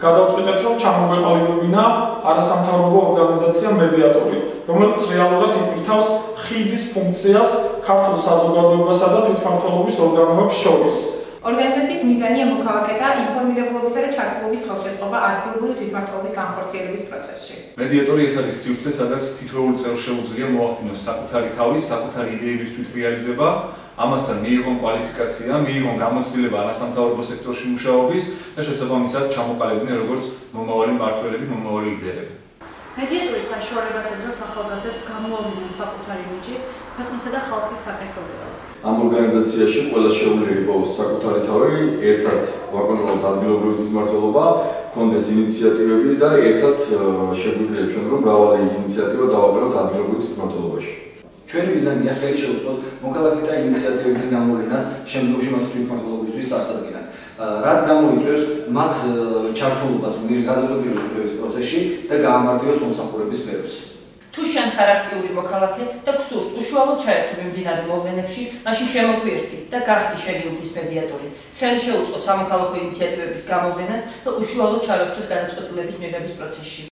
გადავწყვიტეთ, რომ ჩამოგვეყალიბებინა არასამთავრობო ორგანიზაცია მედიატორი, რომელიც რეალურად იკვრთავს ხიდის ფუნქციას ქართულ საზოგადოებასა და თვითმმართველობის ორგანოებს შორის. ორგანიზაციის მიზანია მოქალაქეთა ინფორმირებულობისა და ჩართულობის ხელშეწყობა ადგილობრივი თვითმმართველობის განხორციელების პროცესში. მედიატორი ეს არის სივრცე, სადაც თითოეულ წევრს შეუძლია მოახდინოს საკუთარი თავის, საკუთარი იდეების თვითრეალიზება, ამასთან მიიღონ კვალიფიკაცია, მიიღონ გამოცდილება არასამთავრობო სექტორში მუშაობის და შესაბამისად ჩამოყალიბდნენ როგორც მომავალი მმართველები, მომავალი ლიდერები. მედიატორის საშუალებას ეძებს ახალგაზრდებს გამოავლინონ საკუთარი ნიჭი ქვეყნისა და ხალხის საკეთილდღეოდ. ამ ორგანიზაციაში ყველა შეუძლია იპოვოს საკუთარი თავი, ერთად ვაკონტროლოთ ადგილობრივი თვითმმართველობა, გქონდეს ინიციატივები და ერთად შეგვიძლია ჩვენ რომ მრავალი ინიციატივა დავაყენოთ ადგილობრივ თვითმმართველობაში. ჩვენი მიზანია ხელი შეუწყოთ მოქალაქეთა ინიციატივების გამოვლენას შემდგომში მათ თვითმმართველობისთვის წარსადგინად. რაც გამოიწვევს მათ ჩართულობას გადაწყვეტილების პროცესში და გაამარტივოს მომსახურების სფეროს. თუ შენ ხარ აქტიური მოქალაქე და გსურს უშუალოდ ჩაერთო მიმდინარე მოვლენებში, მაშინ შემოგვიერთდი და გახდი შენი უფლის მედიატორი. ხელი შეუწყო სამოქალაქო ინიციატივების გამოვლენას და უშუალოდ ჩაერთოთ გადაწყვეტილების მიღების პროცესში.